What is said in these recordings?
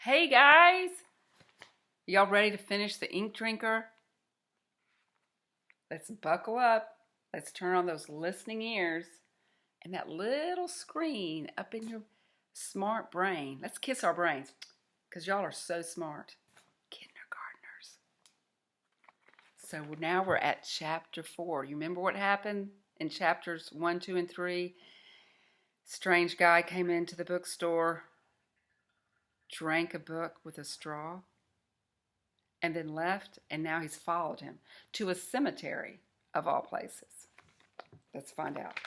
Hey guys, y'all ready to finish the ink drinker? Let's buckle up. Let's turn on those listening ears and that little screen up in your smart brain. Let's kiss our brains because y'all are so smart. Kindergartners. So now we're at chapter 4. You remember what happened in chapters 1, 2, and 3? Strange guy came into the bookstore, drank a book with a straw, and then left, and now he's followed him to a cemetery of all places. Let's find out.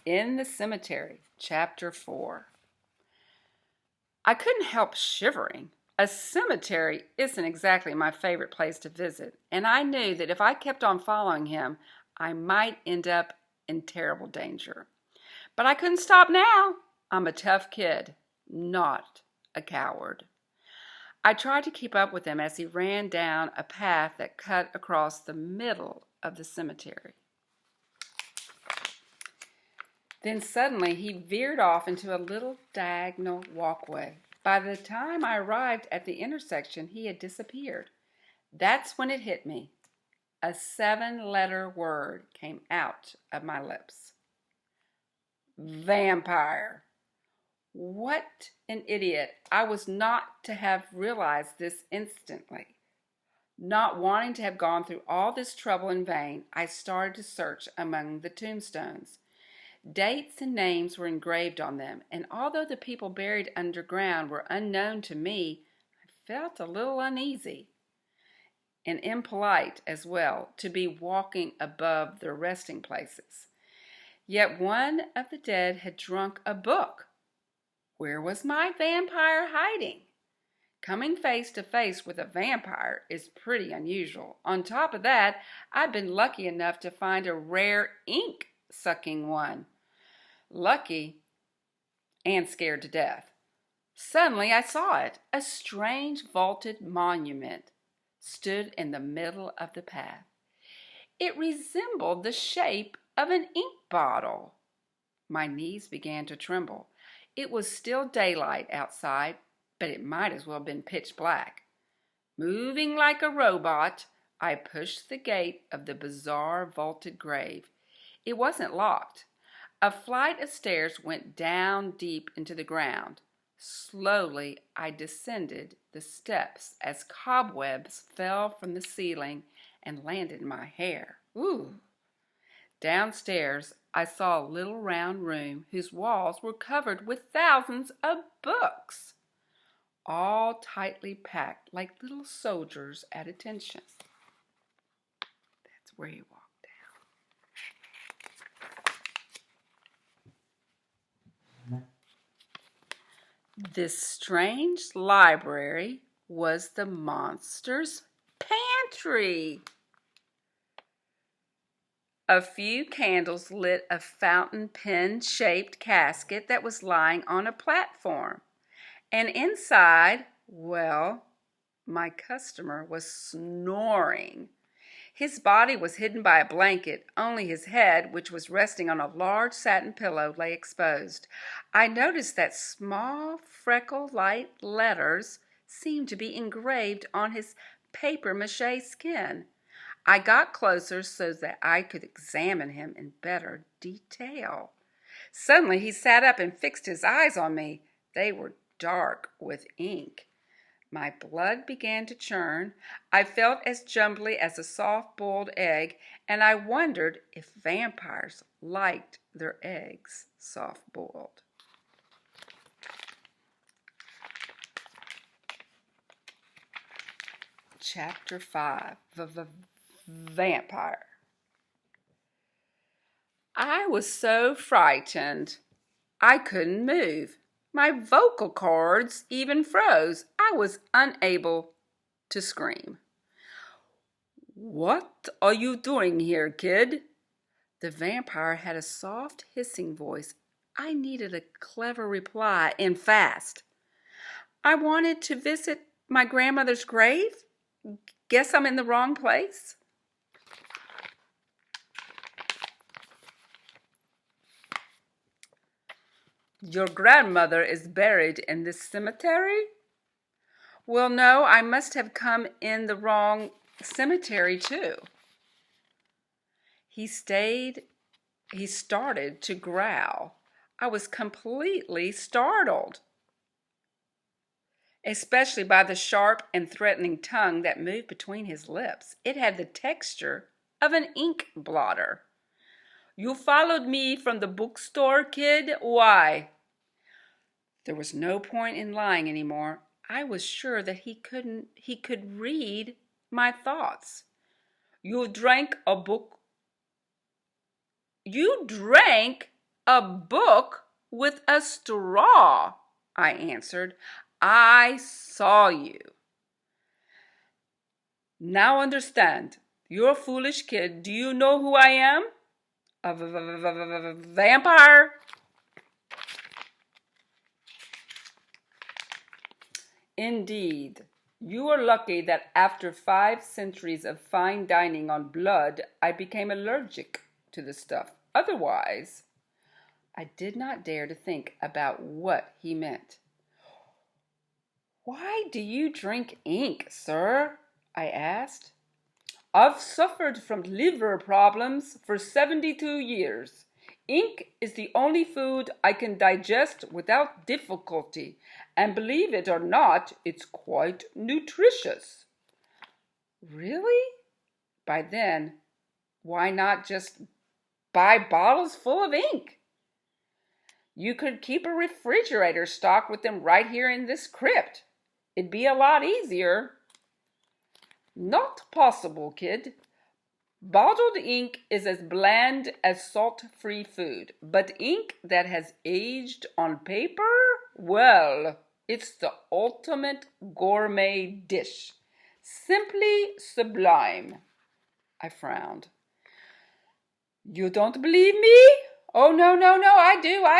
In the cemetery, chapter 4. I couldn't help shivering. A cemetery isn't exactly my favorite place to visit, and I knew that if I kept on following him, I might end up in terrible danger. But I couldn't stop now. I'm a tough kid, not a coward. I tried to keep up with him as he ran down a path that cut across the middle of the cemetery. Then suddenly he veered off into a little diagonal walkway. By the time I arrived at the intersection, he had disappeared. That's when it hit me. A 7-letter word came out of my lips. Vampire. What an idiot. I was not to have realized this instantly. Not wanting to have gone through all this trouble in vain, I started to search among the tombstones. Dates and names were engraved on them, and although the people buried underground were unknown to me, I felt a little uneasy and impolite as well to be walking above their resting places. Yet one of the dead had drunk a book. Where was my vampire hiding? Coming face to face with a vampire is pretty unusual. On top of that, I'd been lucky enough to find a rare ink-sucking one. Lucky and scared to death. Suddenly I saw it. A strange vaulted monument stood in the middle of the path. It resembled the shape of an ink bottle. My knees began to tremble. It was still daylight outside, but it might as well have been pitch black. Moving like a robot, I pushed the gate of the bizarre vaulted grave. It wasn't locked. A flight of stairs went down deep into the ground. Slowly, I descended the steps as cobwebs fell from the ceiling and landed in my hair. Ooh! Downstairs, I saw a little round room whose walls were covered with thousands of books, all tightly packed like little soldiers at attention. That's where he walked down. This strange library was the monster's pantry. A few candles lit a fountain pen-shaped casket that was lying on a platform. And inside, well, my customer was snoring. His body was hidden by a blanket. Only his head, which was resting on a large satin pillow, lay exposed. I noticed that small freckle-like letters seemed to be engraved on his papier-mâché skin. I got closer so that I could examine him in better detail. Suddenly he sat up and fixed his eyes on me. They were dark with ink. My blood began to churn. I felt as jumbly as a soft-boiled egg, and I wondered if vampires liked their eggs soft-boiled. Chapter 5. Vampire. I was so frightened, I couldn't move. My vocal cords even froze. I was unable to scream. What are you doing here, kid? The vampire had a soft, hissing voice. I needed a clever reply, and fast. I wanted to visit my grandmother's grave. Guess I'm in the wrong place. Your grandmother is buried in this cemetery? Well, no, I must have come in the wrong cemetery, too. He started to growl. I was completely startled, especially by the sharp and threatening tongue that moved between his lips. It had the texture of an ink blotter. You followed me from the bookstore, kid? Why? There was no point in lying anymore. I was sure that he could read my thoughts. You drank a book. You drank a book with a straw, I answered. I saw you. Now understand. You're a foolish kid. Do you know who I am? A vampire. Indeed. You are lucky that after 5 centuries of fine dining on blood, I became allergic to the stuff. Otherwise, I did not dare to think about what he meant. Why do you drink ink, sir? I asked. I've suffered from liver problems for 72 years. Ink is the only food I can digest without difficulty, and believe it or not, it's quite nutritious. Really? By then, why not just buy bottles full of ink? You could keep a refrigerator stocked with them right here in this crypt. It'd be a lot easier. Not possible, kid. Bottled ink is as bland as salt-free food, but ink that has aged on paper, well, it's the ultimate gourmet dish. Simply sublime. I frowned. You don't believe me? Oh, no, I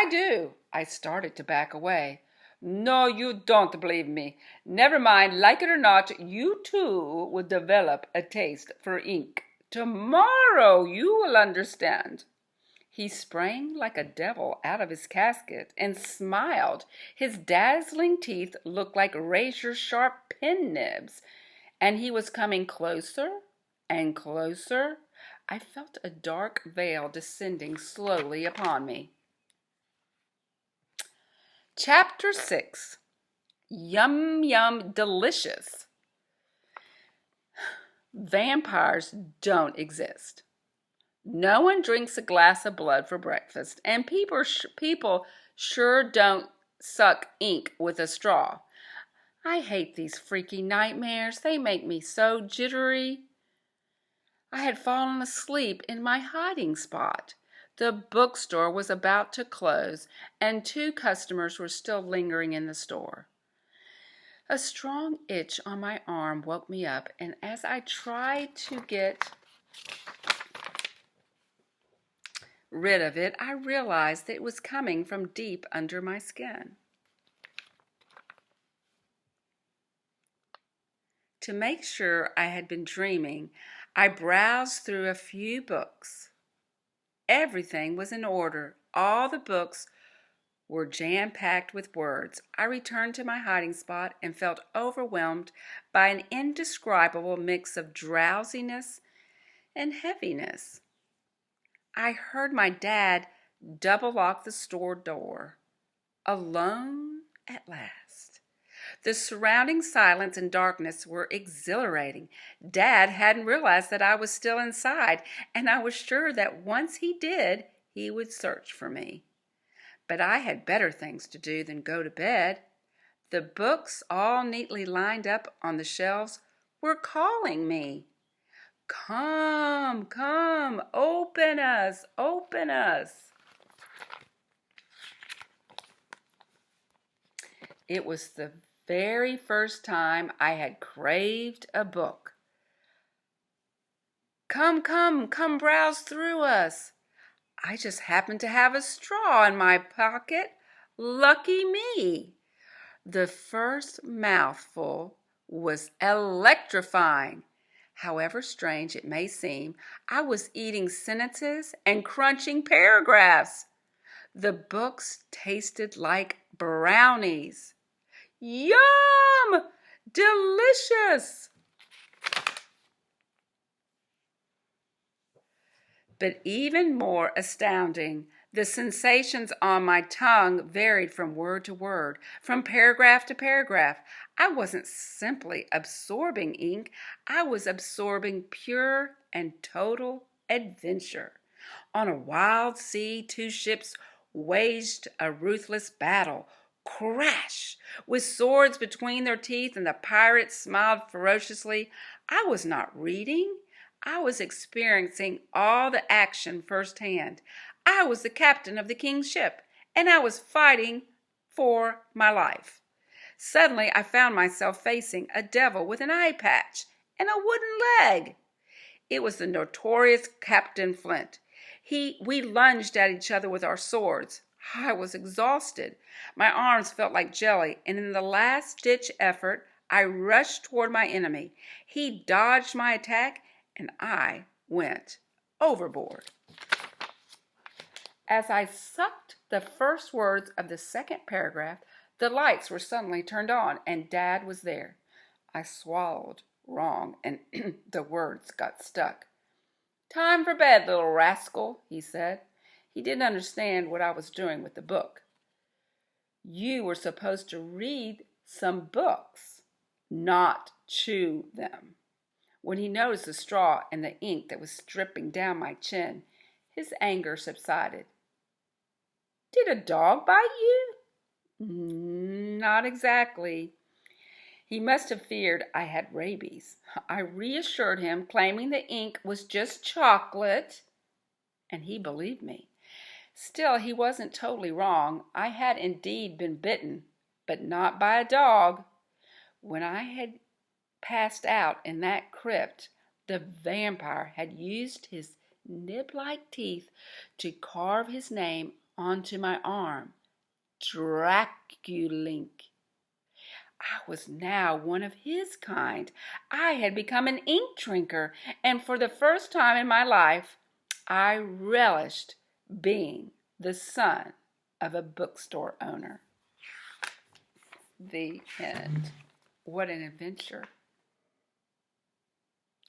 do. I started to back away. No, you don't believe me. Never mind, like it or not, you too will develop a taste for ink. Tomorrow you will understand. He sprang like a devil out of his casket and smiled. His dazzling teeth looked like razor-sharp pen nibs, and he was coming closer and closer. I felt a dark veil descending slowly upon me. Chapter 6. Yum, yum, delicious. Vampires don't exist. No one drinks a glass of blood for breakfast, and people sure don't suck ink with a straw. I hate these freaky nightmares. They make me so jittery. I had fallen asleep in my hiding spot. The bookstore was about to close, and 2 customers were still lingering in the store. A strong itch on my arm woke me up, and as I tried to get rid of it, I realized that it was coming from deep under my skin. To make sure I had been dreaming, I browsed through a few books. Everything was in order. All the books were jam-packed with words. I returned to my hiding spot and felt overwhelmed by an indescribable mix of drowsiness and heaviness. I heard my dad double-lock the store door. Alone at last. The surrounding silence and darkness were exhilarating. Dad hadn't realized that I was still inside, and I was sure that once he did, he would search for me. But I had better things to do than go to bed. The books, all neatly lined up on the shelves, were calling me. Come, come, open us, open us. It was the very first time I had craved a book. Come, come, come browse through us. I just happened to have a straw in my pocket. Lucky me. The first mouthful was electrifying. However strange it may seem, I was eating sentences and crunching paragraphs. The books tasted like brownies. Yum! Delicious! But even more astounding, the sensations on my tongue varied from word to word, from paragraph to paragraph. I wasn't simply absorbing ink, I was absorbing pure and total adventure. On a wild sea, two ships waged a ruthless battle. Crash! With swords between their teeth, and the pirates smiled ferociously. I was not reading. I was experiencing all the action firsthand. I was the captain of the king's ship, and I was fighting for my life. Suddenly, I found myself facing a devil with an eye patch and a wooden leg. It was the notorious Captain Flint. We lunged at each other with our swords. I was exhausted. My arms felt like jelly, and in the last-ditch effort, I rushed toward my enemy. He dodged my attack, and I went overboard. As I sucked the first words of the second paragraph, the lights were suddenly turned on, and Dad was there. I swallowed wrong, and the words got stuck. "Time for bed, little rascal," he said. He didn't understand what I was doing with the book. "You were supposed to read some books, not chew them." When he noticed the straw and the ink that was dripping down my chin, his anger subsided. "Did a dog bite you?" "Not exactly." He must have feared I had rabies. I reassured him, claiming the ink was just chocolate, and he believed me. Still, he wasn't totally wrong. I had indeed been bitten, but not by a dog. When I had passed out in that crypt, the vampire had used his nib-like teeth to carve his name onto my arm. Draculink. I was now one of his kind. I had become an ink drinker, and for the first time in my life, I relished being the son of a bookstore owner. The end. What an adventure.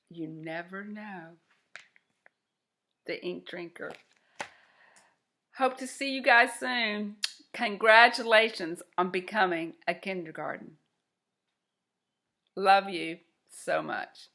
You never know. The ink drinker. Hope to see you guys soon. Congratulations on becoming a kindergarten. Love you so much.